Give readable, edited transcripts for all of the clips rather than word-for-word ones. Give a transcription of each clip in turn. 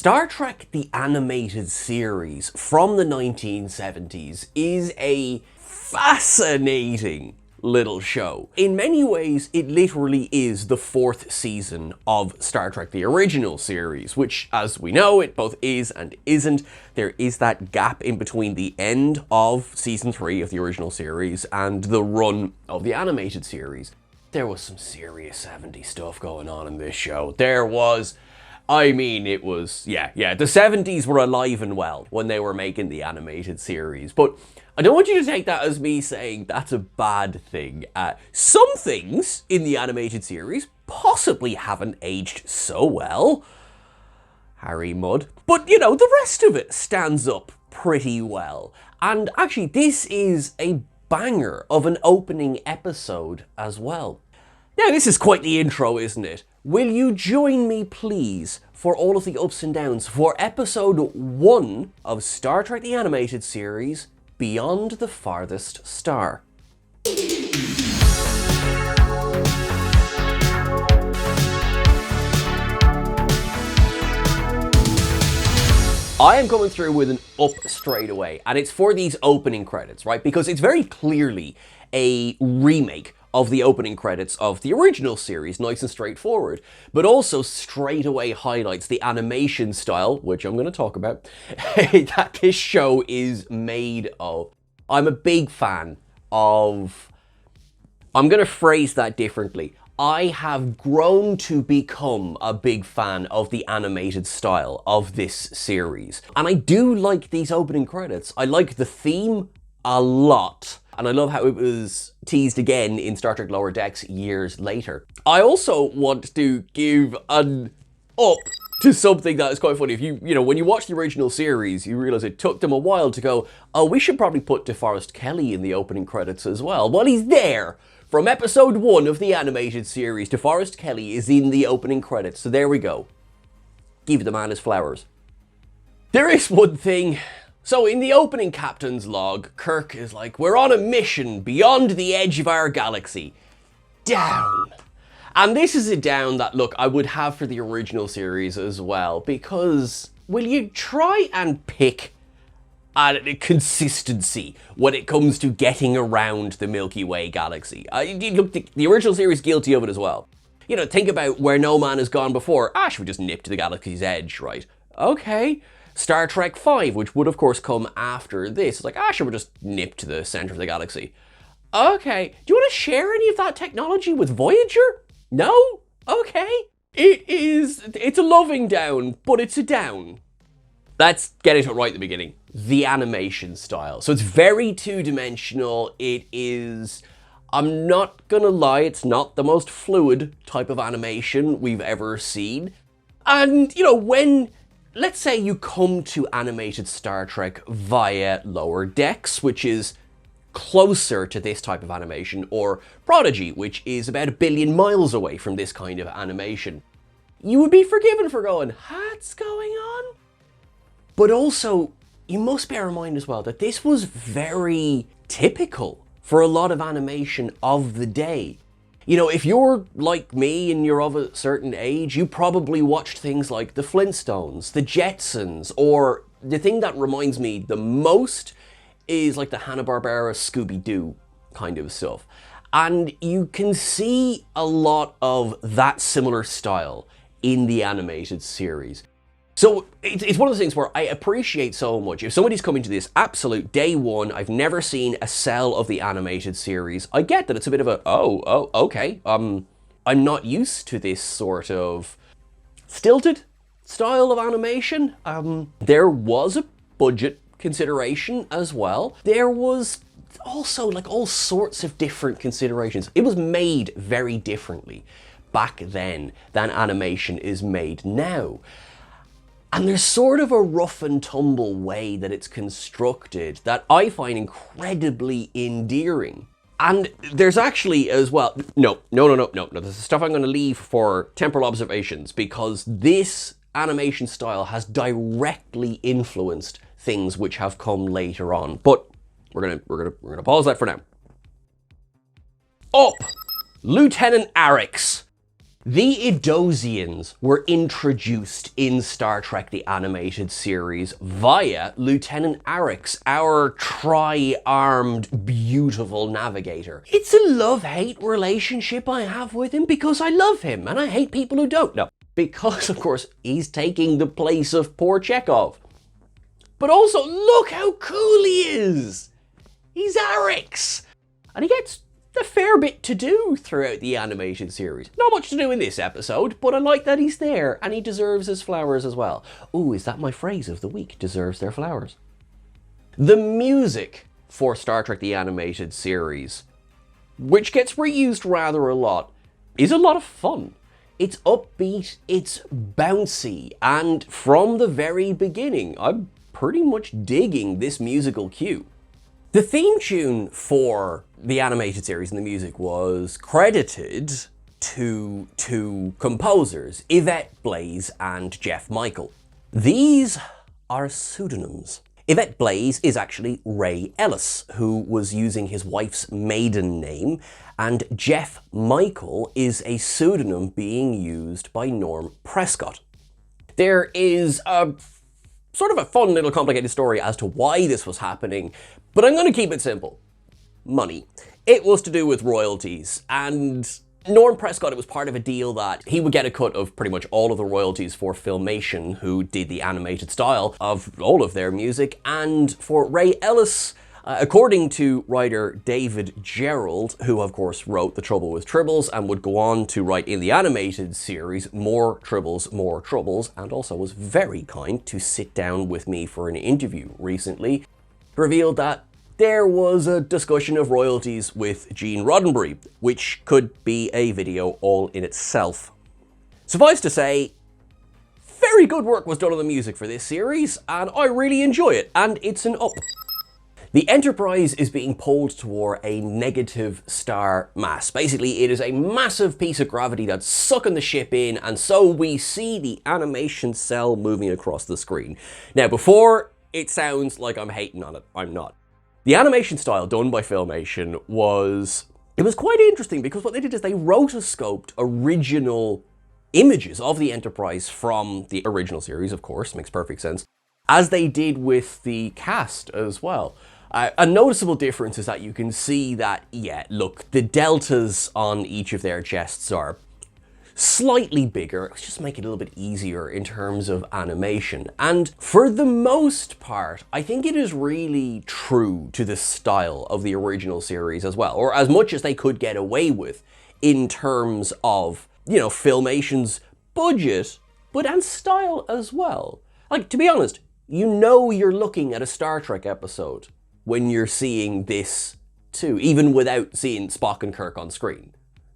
Star Trek the Animated Series from the 1970s is a fascinating little show. In many ways, it literally is the fourth season of Star Trek the original series, which, as we know, it both is and isn't. There is that gap in between the end of season 3 of the original series and the run of the animated series. There was some serious 70s stuff going on in this show. There was... it was, the 70s were alive and well when they were making the animated series. But I don't want you to take that as me saying that's a bad thing. Some things in the animated series possibly haven't aged so well. Harry Mudd. But, the rest of it stands up pretty well. And actually, this is a banger of an opening episode as well. Now, this is quite the intro, isn't it? Will you join me, please, for all of the ups and downs for episode 1 of Star Trek the Animated Series, Beyond the Farthest Star. I am coming through with an up straight away, and it's for these opening credits, right? Because it's very clearly a remake of the opening credits of the original series, nice and straightforward, but also straight away highlights the animation style, which I'm going to talk about, that this show is made of. I'm a big fan of... I'm going to phrase that differently. I have grown to become a big fan of the animated style of this series. And I do like these opening credits. I like the theme a lot. And I love how it was teased again in Star Trek Lower Decks years later. I also want to give an up to something that is quite funny. If when you watch the original series, you realize it took them a while to go, oh, we should probably put DeForest Kelley in the opening credits as well. Well, he's there. From episode 1 of the animated series, DeForest Kelley is in the opening credits. So there we go. Give the man his flowers. There is one thing. So in the opening captain's log, Kirk is like, we're on a mission beyond the edge of our galaxy. Down. And this is a down that, look, I would have for the original series as well, because will you try and pick a consistency when it comes to getting around the Milky Way galaxy? Look, the original series is guilty of it as well. Think about where no man has gone before. Should we just nip to the galaxy's edge, right? Okay. Star Trek V, which would of course come after this. It's like, should we just nip to the center of the galaxy? Okay. Do you want to share any of that technology with Voyager? No? Okay. It's a loving down, but it's a down. Let's get into it right at the beginning. The animation style. So it's very two-dimensional. It is, I'm not gonna lie, it's not the most fluid type of animation we've ever seen. And, when... let's say you come to animated Star Trek via Lower Decks, which is closer to this type of animation, or Prodigy, which is about 1 billion miles away from this kind of animation. You would be forgiven for going, what's going on? But also, you must bear in mind as well that this was very typical for a lot of animation of the day. If you're like me and you're of a certain age, you probably watched things like the Flintstones, the Jetsons, or the thing that reminds me the most is like the Hanna-Barbera Scooby-Doo kind of stuff. And you can see a lot of that similar style in the animated series. So it's one of those things where I appreciate so much. If somebody's coming to this absolute day one, I've never seen a cell of the animated series, I get that it's a bit of a, okay. I'm not used to this sort of stilted style of animation. There was a budget consideration as well. There was also like all sorts of different considerations. It was made very differently back then than animation is made now. And there's sort of a rough and tumble way that it's constructed that I find incredibly endearing. And there's actually as well, no, this is stuff I'm going to leave for temporal observations, because this animation style has directly influenced things which have come later on. But we're gonna pause that for now. Up, Lieutenant Arix. The Idosians were introduced in Star Trek the Animated Series via Lieutenant Arix, our tri-armed, beautiful navigator. It's a love-hate relationship I have with him because I love him and I hate people who don't. No, because of course he's taking the place of poor Chekhov. But also, look how cool he is! He's Arix! And he gets a fair bit to do throughout the animated series. Not much to do in this episode, but I like that he's there, and he deserves his flowers as well. Ooh, is that my phrase of the week? Deserves their flowers. The music for Star Trek the Animated Series, which gets reused rather a lot, is a lot of fun. It's upbeat, it's bouncy, and from the very beginning, I'm pretty much digging this musical cue. The theme tune for the animated series and the music was credited to two composers, Yvette Blaze and Jeff Michael. These are pseudonyms. Yvette Blaze is actually Ray Ellis, who was using his wife's maiden name, and Jeff Michael is a pseudonym being used by Norm Prescott. There is a sort of a fun little complicated story as to why this was happening, but I'm going to keep it simple. Money. It was to do with royalties, and Norm Prescott, it was part of a deal that he would get a cut of pretty much all of the royalties for Filmation, who did the animated style of all of their music, and for Ray Ellis, according to writer David Gerald, who of course wrote The Trouble with Tribbles and would go on to write in the animated series More Tribbles, More Troubles, and also was very kind to sit down with me for an interview recently, revealed that there was a discussion of royalties with Gene Roddenberry, which could be a video all in itself. Suffice to say, very good work was done on the music for this series, and I really enjoy it, and it's an up. The Enterprise is being pulled toward a negative star mass. Basically, it is a massive piece of gravity that's sucking the ship in, and so we see the animation cell moving across the screen. Now, before it sounds like I'm hating on it, I'm not. The animation style done by Filmation was quite interesting, because what they did is they rotoscoped original images of the Enterprise from the original series, of course, makes perfect sense, as they did with the cast as well. A noticeable difference is that you can see that, yeah, look, the deltas on each of their chests are slightly bigger. Let's just make it a little bit easier in terms of animation. And for the most part, I think it is really true to the style of the original series as well, or as much as they could get away with in terms of, you know, Filmation's budget, but and style as well. Like, to be honest, you know you're looking at a Star Trek episode when you're seeing this too, even without seeing Spock and Kirk on screen.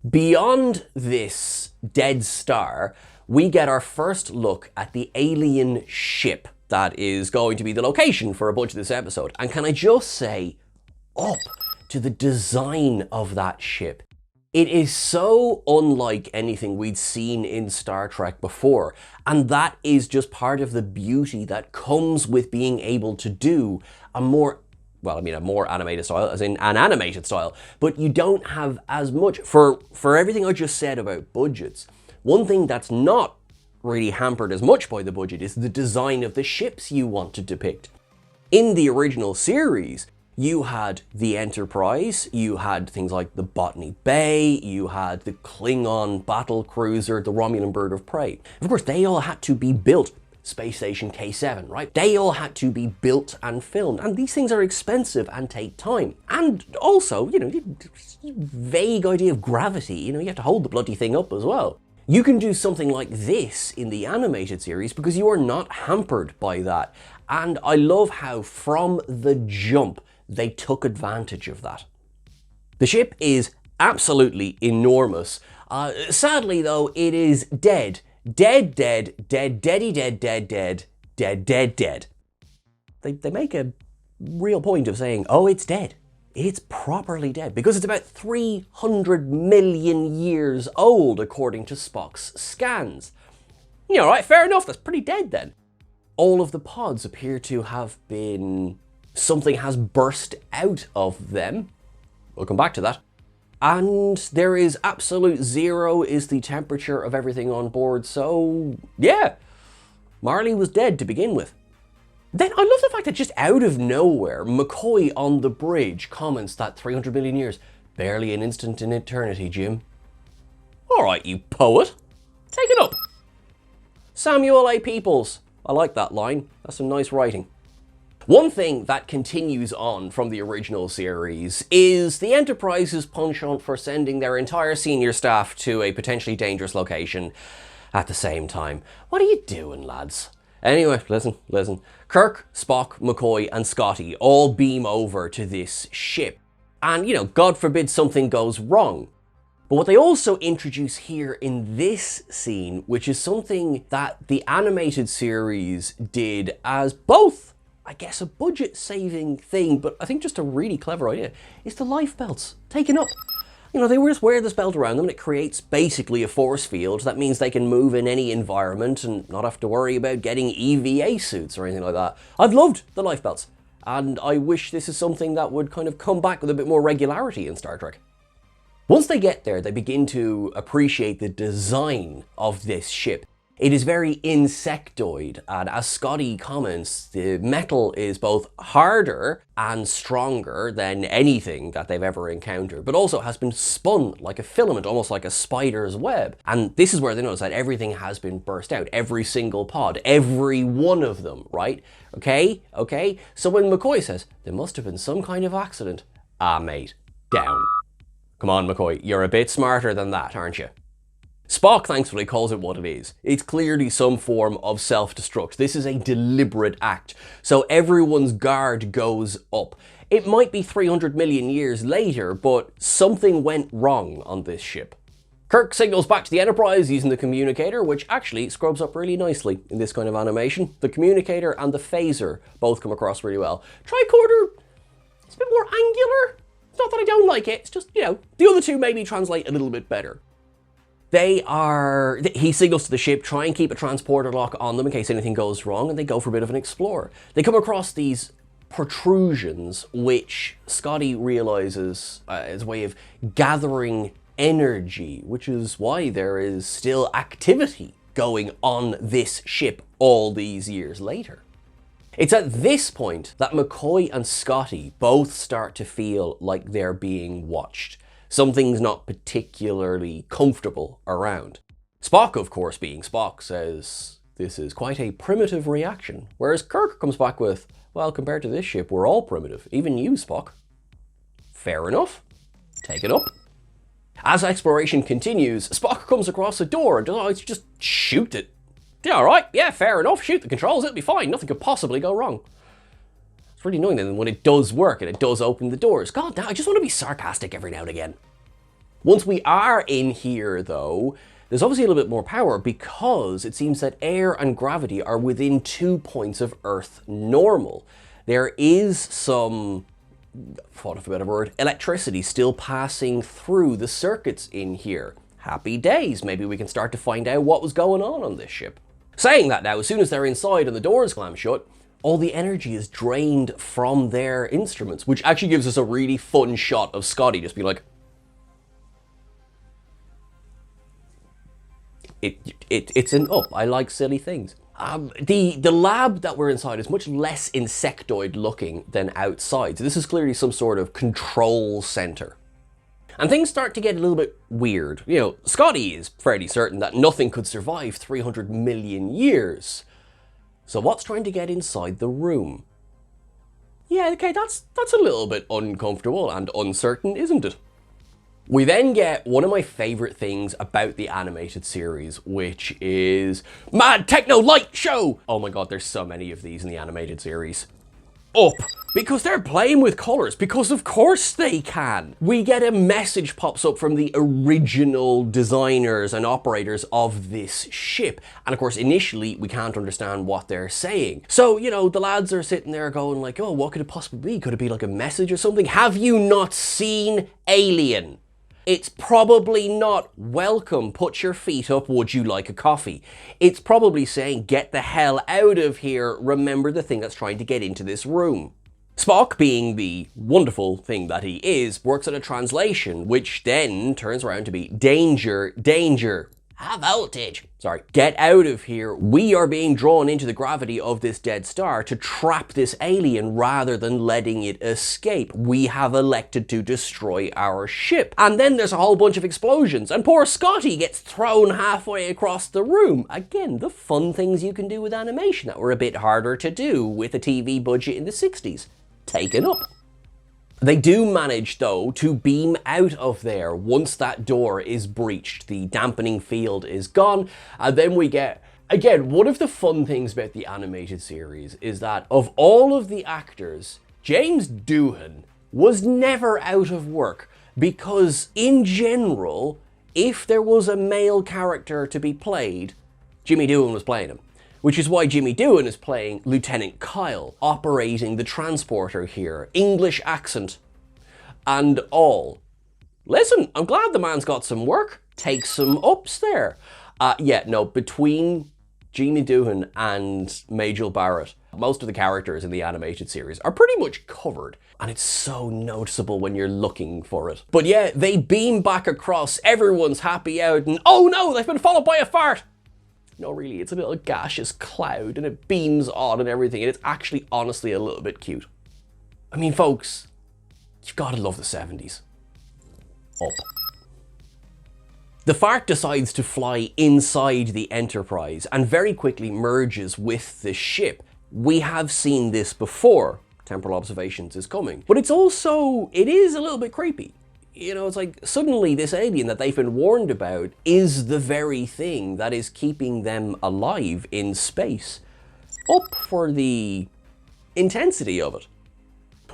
Beyond this dead star, we get our first look at the alien ship that is going to be the location for a bunch of this episode. And can I just say, up to the design of that ship. It is so unlike anything we'd seen in Star Trek before, and that is just part of the beauty that comes with being able to do a more animated style, as in an animated style, but you don't have as much. For everything I just said about budgets, one thing that's not really hampered as much by the budget is the design of the ships you want to depict. In the original series, you had the Enterprise, you had things like the Botany Bay, you had the Klingon battle cruiser, the Romulan bird of prey. Of course, they all had to be built. Space Station K7, right? They all had to be built and filmed, and these things are expensive and take time. And also, you know, vague idea of gravity, you know, you have to hold the bloody thing up as well. You can do something like this in the animated series because you are not hampered by that. And I love how from the jump, they took advantage of that. The ship is absolutely enormous. Sadly though, it is dead. Dead, dead, dead, deady, dead, dead, dead, dead, dead, dead. They make a real point of saying, oh, it's dead. It's properly dead, because it's about 300 million years old, according to Spock's scans. You know, right, fair enough, that's pretty dead then. All of the pods appear to have been... something has burst out of them. We'll come back to that. And there is absolute zero is the temperature of everything on board, so yeah, Marley was dead to begin with. Then I love the fact that just out of nowhere, McCoy on the bridge comments that 300 million years, barely an instant in eternity, Jim. Alright, you poet. Take it up. Samuel A. Peoples. I like that line. That's some nice writing. One thing that continues on from the original series is the Enterprise's penchant for sending their entire senior staff to a potentially dangerous location at the same time. What are you doing, lads? Anyway, listen. Kirk, Spock, McCoy, and Scotty all beam over to this ship. And, you know, God forbid something goes wrong. But what they also introduce here in this scene, which is something that the animated series did as both, I guess, a budget-saving thing, but I think just a really clever idea, is the life belts taken up. You know, they just wear this belt around them and it creates basically a force field that means they can move in any environment and not have to worry about getting EVA suits or anything like that. I've loved the life belts, and I wish this is something that would kind of come back with a bit more regularity in Star Trek. Once they get there, they begin to appreciate the design of this ship. It is very insectoid, and as Scotty comments, the metal is both harder and stronger than anything that they've ever encountered, but also has been spun like a filament, almost like a spider's web. And this is where they notice that everything has been burst out, every single pod, every one of them, right? Okay? So when McCoy says, there must have been some kind of accident, mate, down. Come on, McCoy, you're a bit smarter than that, aren't you? Spock thankfully calls it what it is. It's clearly some form of self-destruct. This is a deliberate act, so everyone's guard goes up. It might be 300 million years later, but something went wrong on this ship. Kirk signals back to the Enterprise using the communicator, which actually scrubs up really nicely in this kind of animation. The communicator and the phaser both come across really well. Tricorder, it's a bit more angular. It's not that I don't like it, it's just, you know, the other two maybe translate a little bit better. He signals to the ship, try and keep a transporter lock on them in case anything goes wrong, and they go for a bit of an explore. They come across these protrusions, which Scotty realizes is a way of gathering energy, which is why there is still activity going on this ship all these years later. It's at this point that McCoy and Scotty both start to feel like they're being watched. Something's not particularly comfortable around. Spock, of course, being Spock, says this is quite a primitive reaction, whereas Kirk comes back with, well, compared to this ship, we're all primitive, even you, Spock. Fair enough. Take it up. As exploration continues, Spock comes across a door and decides to just shoot it. Yeah, alright, yeah, fair enough, shoot the controls, it'll be fine, nothing could possibly go wrong. It's really annoying then when it does work and it does open the doors. God damn, I just want to be sarcastic every now and again. Once we are in here though, there's obviously a little bit more power because it seems that air and gravity are within 2 points of Earth normal. There is some, for want of a better word, electricity still passing through the circuits in here. Happy days, maybe we can start to find out what was going on this ship. Saying that now, as soon as they're inside and the doors clam shut, all the energy is drained from their instruments, which actually gives us a really fun shot of Scotty just be like, it's an up. I like silly things. The lab that we're inside is much less insectoid looking than outside. So this is clearly some sort of control center. And things start to get a little bit weird. You know, Scotty is fairly certain that nothing could survive 300 million years. So what's trying to get inside the room? Yeah, okay, that's a little bit uncomfortable and uncertain, isn't it? We then get one of my favorite things about the animated series, which is Mad Techno Light Show! Oh my god, there's so many of these in the animated series. Up, because they're playing with colors, because of course they can. We get a message pops up from the original designers and operators of this ship. And of course, initially, we can't understand what they're saying. So, you know, the lads are sitting there going like, oh, what could it possibly be? Could it be like a message or something? Have you not seen Alien? It's probably not welcome, put your feet up, would you like a coffee? It's probably saying, get the hell out of here, remember the thing that's trying to get into this room. Spock, being the wonderful thing that he is, works on a translation, which then turns around to be danger, danger. High voltage. Sorry. Get out of here. We are being drawn into the gravity of this dead star to trap this alien rather than letting it escape. We have elected to destroy our ship. And then there's a whole bunch of explosions, and poor Scotty gets thrown halfway across the room. Again, the fun things you can do with animation that were a bit harder to do with a TV budget in the 60s. Taken up. They do manage, though, to beam out of there once that door is breached. The dampening field is gone, and then we get, again, one of the fun things about the animated series is that of all of the actors, James Doohan was never out of work, because in general, if there was a male character to be played, Jimmy Doohan was playing him. Which is why Jimmy Doohan is playing Lieutenant Kyle, operating the transporter here. English accent and all. Listen, I'm glad the man's got some work. Take some ups there. Between Jimmy Doohan and Majel Barrett, most of the characters in the animated series are pretty much covered. And it's so noticeable when you're looking for it. But yeah, they beam back across, everyone's happy out, and oh no, they've been followed by a fart! No, really, it's a little gaseous cloud and it beams on and everything, and it's actually honestly a little bit cute. I mean, folks, you've got to love the 70s. Up. The fart decides to fly inside the Enterprise and very quickly merges with the ship. We have seen this before. Temporal observations is coming. But it is a little bit creepy. You know, it's like suddenly this alien that they've been warned about is the very thing that is keeping them alive in space. Up for the intensity of it.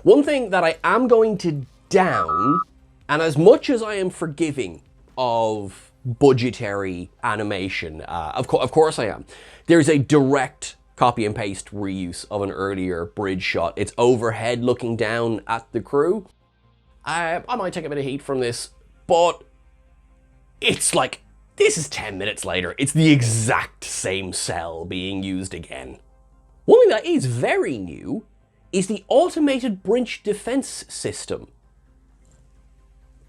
One thing that I am going to down, and as much as I am forgiving of budgetary animation, of course I am, there's a direct copy and paste reuse of an earlier bridge shot. It's overhead looking down at the crew. I might take a bit of heat from this, but it's like, this is 10 minutes later. It's the exact same cell being used again. One thing that is very new is the automated bridge defense system.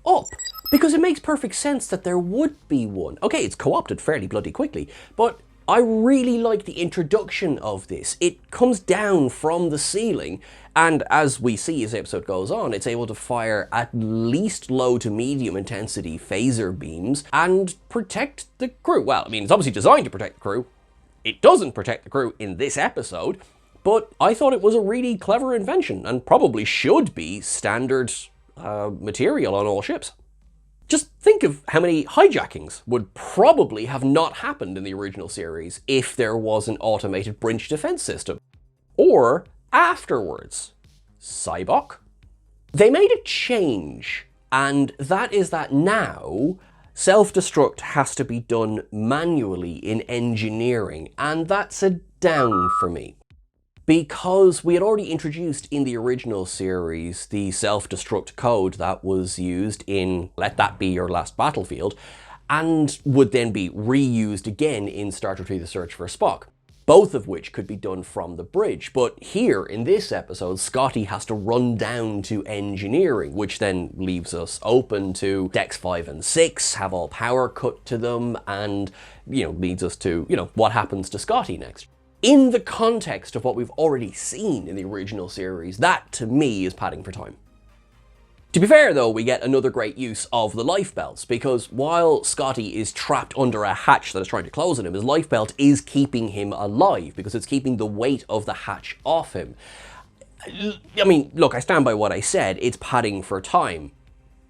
Up, because it makes perfect sense that there would be one. Okay, it's co-opted fairly bloody quickly, but I really like the introduction of this. It comes down from the ceiling, and as we see as the episode goes on, it's able to fire at least low to medium intensity phaser beams and protect the crew. Well, I mean, it's obviously designed to protect the crew. It doesn't protect the crew in this episode, but I thought it was a really clever invention and probably should be standard material on all ships. Just think of how many hijackings would probably have not happened in the original series if there was an automated bridge defense system. Or afterwards. Cybok? They made a change, and that is that now self-destruct has to be done manually in engineering, and that's a down for me. Because we had already introduced in the original series the self-destruct code that was used in Let That Be Your Last Battlefield, and would then be reused again in Star Trek II: The Search for Spock, both of which could be done from the bridge. But here, in this episode, Scotty has to run down to engineering, which then leaves us open to decks 5 and 6, have all power cut to them, and, leads us to, what happens to Scotty next. In the context of what we've already seen in the original series, that, to me, is padding for time. To be fair, though, we get another great use of the life belts, because while Scotty is trapped under a hatch that is trying to close on him, his life belt is keeping him alive, because it's keeping the weight of the hatch off him. I mean, look, I stand by what I said, it's padding for time,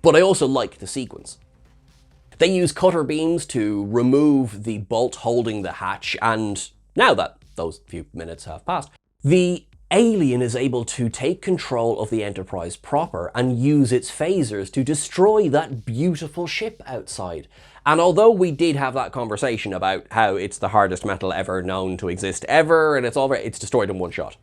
but I also like the sequence. They use cutter beams to remove the bolt holding the hatch, and now that those few minutes have passed, the alien is able to take control of the Enterprise proper and use its phasers to destroy that beautiful ship outside. And although we did have that conversation about how it's the hardest metal ever known to exist ever, and it's destroyed in one shot.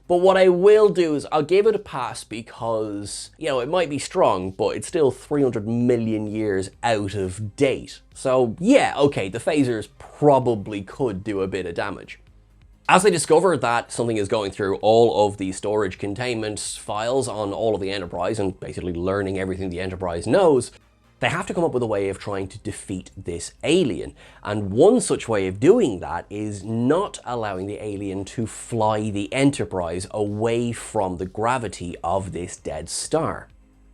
But what I will do is I'll give it a pass because, it might be strong, but it's still 300 million years out of date. So yeah, okay, the phasers probably could do a bit of damage. As they discover that something is going through all of the storage containment files on all of the Enterprise and basically learning everything the Enterprise knows, they have to come up with a way of trying to defeat this alien. And one such way of doing that is not allowing the alien to fly the Enterprise away from the gravity of this dead star.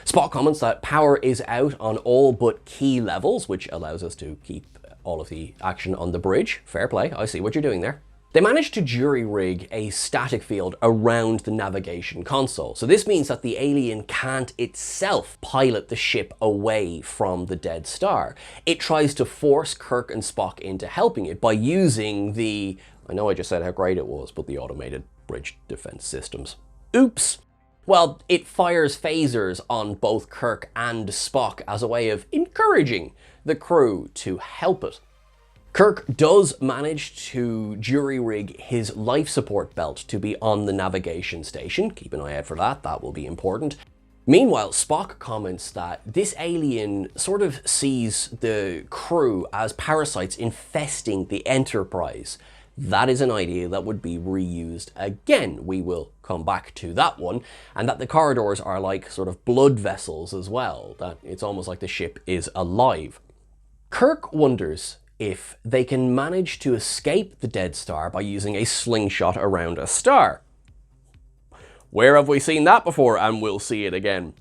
Spock comments that power is out on all but key levels, which allows us to keep all of the action on the bridge. Fair play, I see what you're doing there. They managed to jury-rig a static field around the navigation console. So this means that the alien can't itself pilot the ship away from the dead star. It tries to force Kirk and Spock into helping it by using the, I know I just said how great it was, but the automated bridge defense systems. Oops. Well, it fires phasers on both Kirk and Spock as a way of encouraging the crew to help it. Kirk does manage to jury-rig his life support belt to be on the navigation station. Keep an eye out for that, that will be important. Meanwhile, Spock comments that this alien sort of sees the crew as parasites infesting the Enterprise. That is an idea that would be reused again. We will come back to that one. And that the corridors are like sort of blood vessels as well. That it's almost like the ship is alive. Kirk wonders if they can manage to escape the dead star by using a slingshot around a star. Where have we seen that before? And we'll see it again.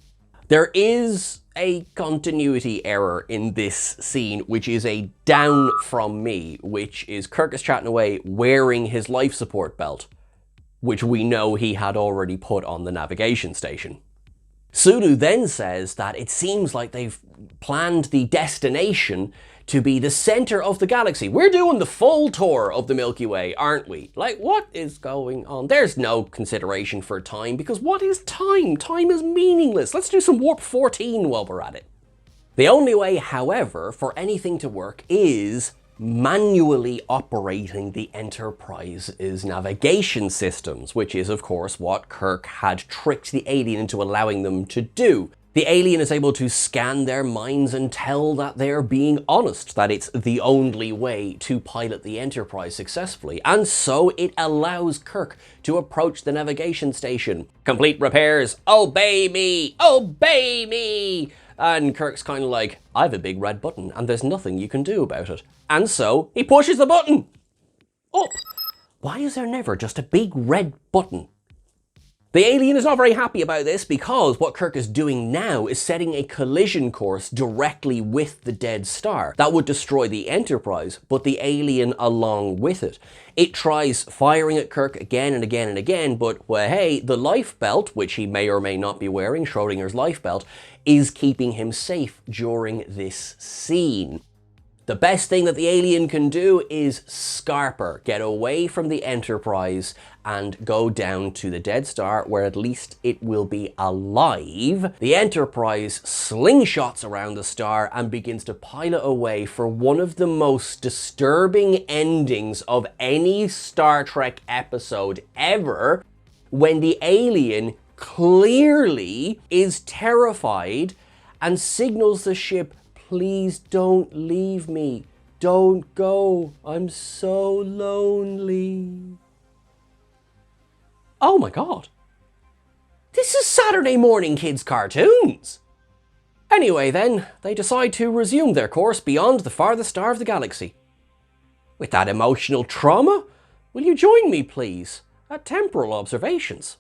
There is a continuity error in this scene, which is a down from me, which is Kirk is chatting away wearing his life support belt, which we know he had already put on the navigation station. Sulu then says that it seems like they've planned the destination to be the center of the galaxy. We're doing the full tour of the Milky Way, aren't we? Like, what is going on? There's no consideration for time, because what is time? Time is meaningless. Let's do some Warp 14 while we're at it. The only way, however, for anything to work is manually operating the Enterprise's navigation systems, which is, of course, what Kirk had tricked the alien into allowing them to do. The alien is able to scan their minds and tell that they're being honest, that it's the only way to pilot the Enterprise successfully, and so it allows Kirk to approach the navigation station. Complete repairs, obey me, obey me! And Kirk's kind of like, I have a big red button and there's nothing you can do about it. And so he pushes the button up. Why is there never just a big red button? The alien is not very happy about this, because what Kirk is doing now is setting a collision course directly with the dead star. That would destroy the Enterprise, but the alien along with it. It tries firing at Kirk again and again and again, but well, hey, the life belt, which he may or may not be wearing, Schrodinger's life belt, is keeping him safe during this scene. The best thing that the alien can do is scarper, get away from the Enterprise and go down to the dead star, where at least it will be alive. The Enterprise slingshots around the star and begins to pilot away for one of the most disturbing endings of any Star Trek episode ever, when the alien clearly is terrified and signals the ship, please don't leave me. Don't go. I'm so lonely. Oh my God. This is Saturday morning kids' cartoons. Anyway then, they decide to resume their course beyond the farthest star of the galaxy. With that emotional trauma, will you join me please at Temporal Observations?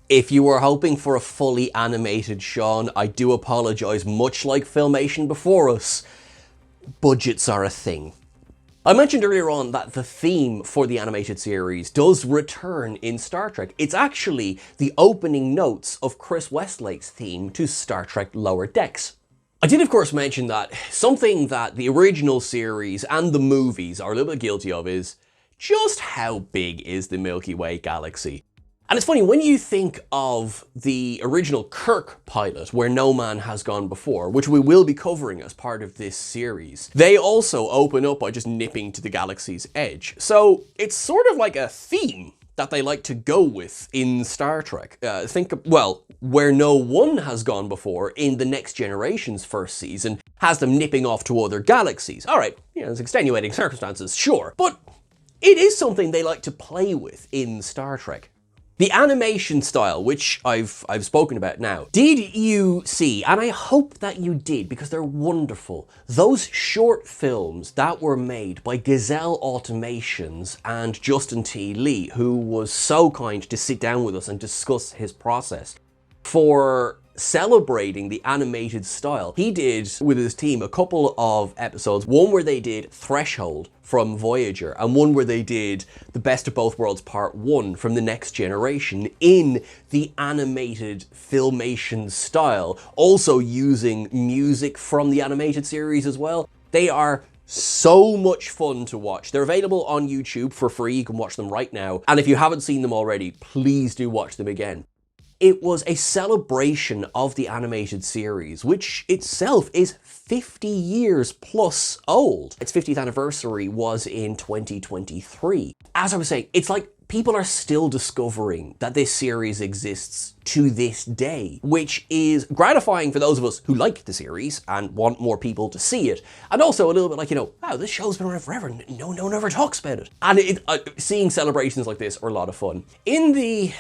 If you were hoping for a fully animated Sean, I do apologise. Much like Filmation before us, budgets are a thing. I mentioned earlier on that the theme for the animated series does return in Star Trek. It's actually the opening notes of Chris Westlake's theme to Star Trek Lower Decks. I did of course mention that something that the original series and the movies are a little bit guilty of is just how big is the Milky Way galaxy. And it's funny, when you think of the original Kirk pilot, Where No Man Has Gone Before, which we will be covering as part of this series, they also open up by just nipping to the galaxy's edge. So it's sort of like a theme that they like to go with in Star Trek. Where No One Has Gone Before in the Next Generation's first season has them nipping off to other galaxies. All right, there's extenuating circumstances, sure, but it is something they like to play with in Star Trek. The animation style, which I've spoken about now, did you see, and I hope that you did because they're wonderful, those short films that were made by Gazelle Automations and Justin T. Lee, who was so kind to sit down with us and discuss his process for celebrating the animated style. He did, with his team, a couple of episodes, one where they did Threshold from Voyager, and one where they did The Best of Both Worlds Part 1 from The Next Generation in the animated filmation style, also using music from the animated series as well. They are so much fun to watch. They're available on YouTube for free. You can watch them right now. And if you haven't seen them already, please do watch them again. It was a celebration of the animated series, which itself is 50 years plus old. Its 50th anniversary was in 2023. As I was saying, it's like people are still discovering that this series exists to this day, which is gratifying for those of us who like the series and want more people to see it. And also a little bit like, wow, this show's been around forever. No one ever talks about it. And seeing celebrations like this are a lot of fun. In the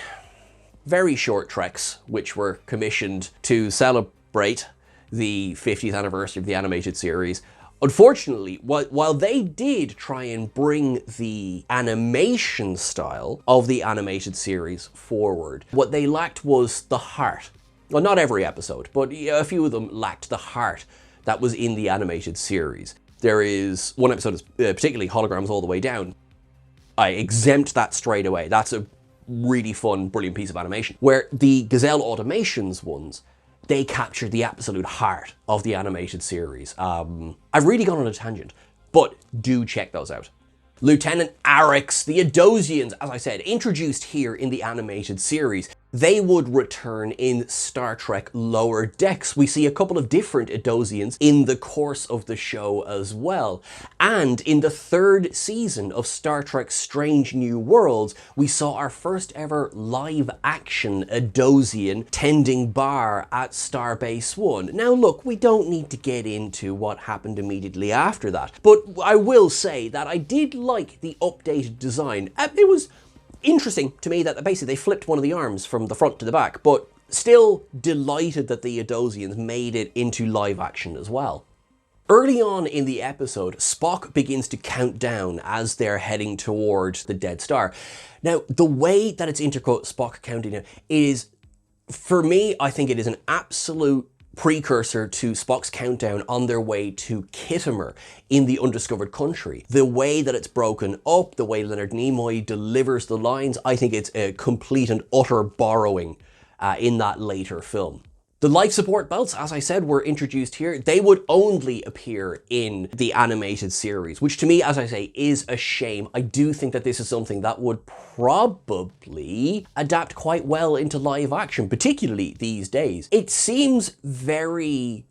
very short treks, which were commissioned to celebrate the 50th anniversary of the animated series, unfortunately, while they did try and bring the animation style of the animated series forward, what they lacked was the heart. Well, not every episode, but a few of them lacked the heart that was in the animated series. There is one episode, particularly Holograms All the Way Down. I exempt that straight away. That's a really fun, brilliant piece of animation. Where the Gazelle Automations ones, they captured the absolute heart of the animated series. I've really gone on a tangent, but do check those out. Lieutenant Arix, the Adosians, as I said, introduced here in the animated series. They would return in Star Trek Lower Decks. We see a couple of different Adosians in the course of the show as well. And in the third season of Star Trek Strange New Worlds, we saw our first ever live action Adosian tending bar at Starbase 1. Now look, we don't need to get into what happened immediately after that, but I will say that I did like the updated design. It was interesting to me that basically they flipped one of the arms from the front to the back, but still delighted that the Adosians made it into live action as well. Early on in the episode, Spock begins to count down as they're heading towards the Dead Star. Now, the way that it's intercut Spock counting down is, for me, I think it is an absolute precursor to Spock's countdown on their way to Kittimer in the Undiscovered Country. The way that it's broken up, the way Leonard Nimoy delivers the lines, I think it's a complete and utter borrowing in that later film. The life support belts, as I said, were introduced here. They would only appear in the animated series, which to me, as I say, is a shame. I do think that this is something that would probably adapt quite well into live action, particularly these days. It seems very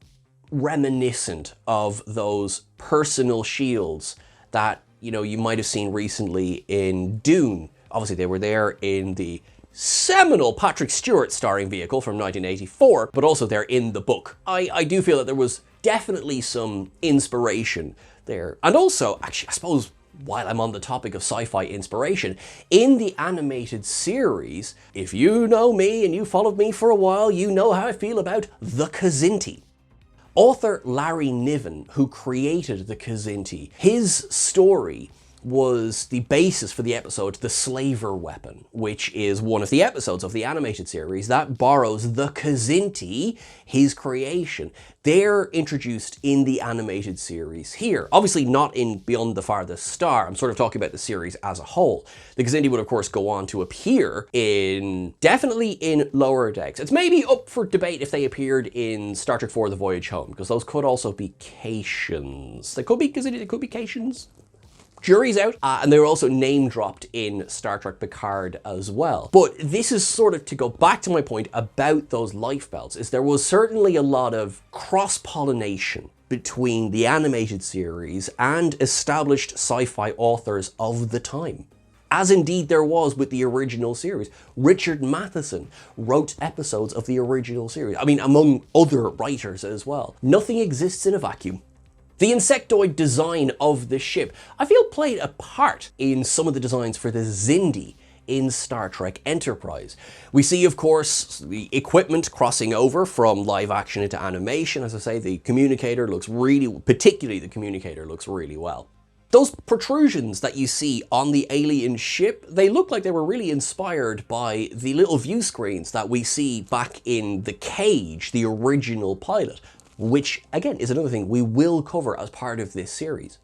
reminiscent of those personal shields that, you might have seen recently in Dune. Obviously, they were there in the seminal Patrick Stewart starring vehicle from 1984, but also they're in the book. I do feel that there was definitely some inspiration there. And also, actually, I suppose, while I'm on the topic of sci-fi inspiration, in the animated series, if you know me and you followed me for a while, you know how I feel about the Kzinti. Author Larry Niven, who created the Kzinti, his story was the basis for the episode The Slaver Weapon, which is one of the episodes of the animated series that borrows the Kzinti, his creation. They're introduced in the animated series here. Obviously not in Beyond the Farthest Star. I'm sort of talking about the series as a whole. The Kzinti would of course go on to appear definitely in Lower Decks. It's maybe up for debate if they appeared in Star Trek IV The Voyage Home, because those could also be Caitians. They could be Kzinti, they could be Caitians. Jury's out, and they were also name dropped in Star Trek Picard as well. But this is sort of to go back to my point about those life belts, is there was certainly a lot of cross-pollination between the animated series and established sci-fi authors of the time. As indeed there was with the original series. Richard Matheson wrote episodes of the original series. I mean, among other writers as well. Nothing exists in a vacuum. The insectoid design of the ship, I feel, played a part in some of the designs for the Xindi in Star Trek Enterprise. We see, of course, the equipment crossing over from live action into animation. As I say, the communicator looks particularly the communicator looks really well. Those protrusions that you see on the alien ship, they look like they were really inspired by the little view screens that we see back in The Cage, the original pilot, which, again, is another thing we will cover as part of this series.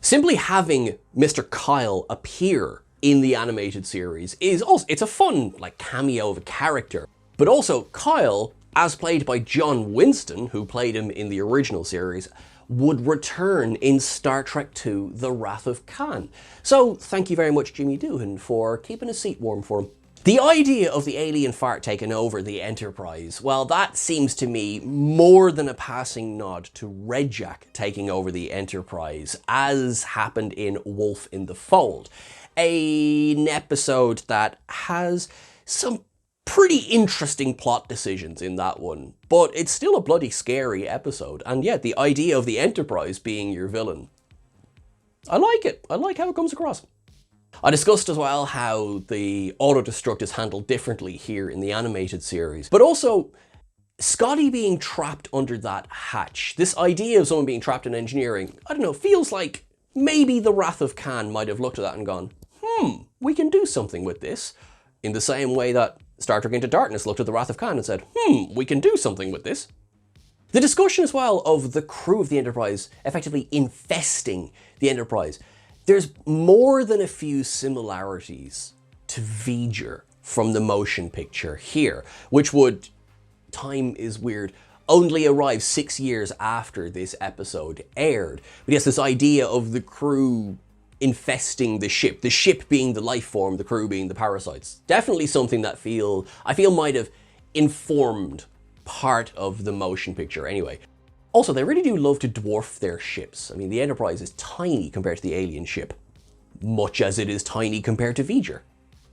Simply having Mr. Kyle appear in the animated series is also, it's a fun, like, cameo of a character. But also, Kyle, as played by John Winston, who played him in the original series, would return in Star Trek II, The Wrath of Khan. So, thank you very much, Jimmy Doohan, for keeping a seat warm for him. The idea of the alien fart taking over the Enterprise, well, that seems to me more than a passing nod to Red Jack taking over the Enterprise, as happened in Wolf in the Fold. An episode that has some pretty interesting plot decisions in that one, but it's still a bloody scary episode, and yet the idea of the Enterprise being your villain, I like it. I like how it comes across. I discussed as well how the auto-destruct is handled differently here in the animated series, but also Scotty being trapped under that hatch. This idea of someone being trapped in engineering, I don't know, feels like maybe the Wrath of Khan might have looked at that and gone, we can do something with this, in the same way that Star Trek Into Darkness looked at the Wrath of Khan and said, we can do something with this. The discussion as well of the crew of the Enterprise effectively infesting the Enterprise. There's more than a few similarities to V'ger from the motion picture here, which would, time is weird, only arrive 6 years after this episode aired. But yes, this idea of the crew infesting the ship being the life form, the crew being the parasites. Definitely something that I feel might have informed part of the motion picture anyway. Also, they really do love to dwarf their ships. I mean, the Enterprise is tiny compared to the alien ship, much as it is tiny compared to V'ger.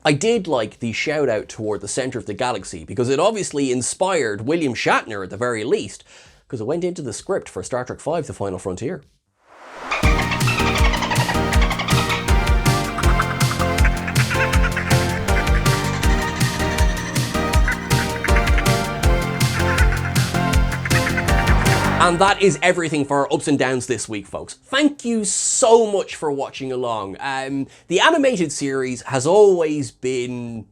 I did like the shout out toward the center of the galaxy because it obviously inspired William Shatner at the very least, because it went into the script for Star Trek V: The Final Frontier. And that is everything for our ups and downs this week, folks. Thank you so much for watching along. The animated series has always been...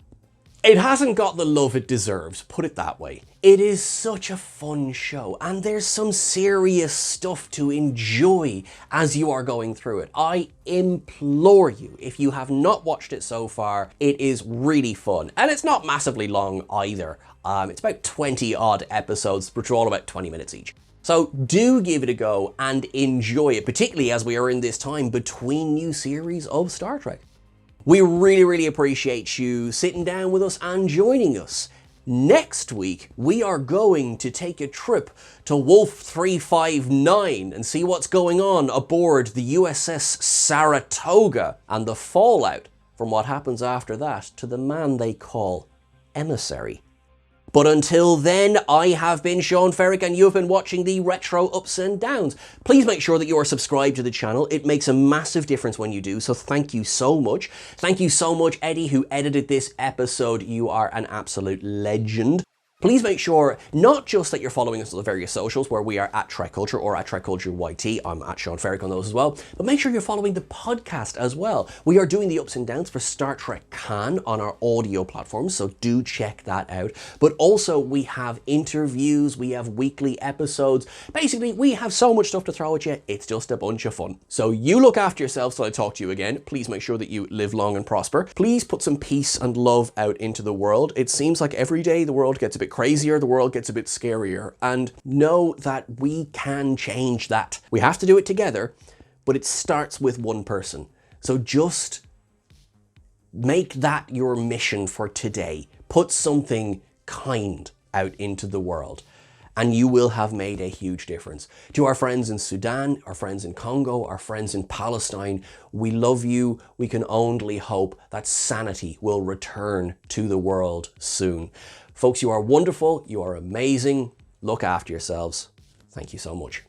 It hasn't got the love it deserves, put it that way. It is such a fun show, and there's some serious stuff to enjoy as you are going through it. I implore you, if you have not watched it so far, it is really fun. And it's not massively long either. It's about 20 odd episodes, which are all about 20 minutes each. So do give it a go and enjoy it, particularly as we are in this time between new series of Star Trek. We really, really appreciate you sitting down with us and joining us. Next week, we are going to take a trip to Wolf 359 and see what's going on aboard the USS Saratoga and the fallout from what happens after that to the man they call Emissary. But until then, I have been Sean Ferrick and you have been watching the Retro Ups and Downs. Please make sure that you are subscribed to the channel. It makes a massive difference when you do, so thank you so much. Thank you so much, Eddie, who edited this episode. You are an absolute legend. Please make sure not just that you're following us on the various socials where we are at TrekCulture or at TrekCulture YT, I'm at Sean Ferrick on those as well, but make sure you're following the podcast as well. We are doing the ups and downs for Star Trek Can on our audio platforms, so do check that out. But also we have interviews, we have weekly episodes. Basically, we have so much stuff to throw at you, it's just a bunch of fun. So you look after yourselves till I talk to you again. Please make sure that you live long and prosper. Please put some peace and love out into the world. It seems like every day the world gets a bit crazier, the world gets a bit scarier, and know that we can change that. We have to do it together, but it starts with one person. So just make that your mission for today. Put something kind out into the world, and you will have made a huge difference. To our friends in Sudan, our friends in Congo, our friends in Palestine, we love you. We can only hope that sanity will return to the world soon. Folks, you are wonderful. You are amazing. Look after yourselves. Thank you so much.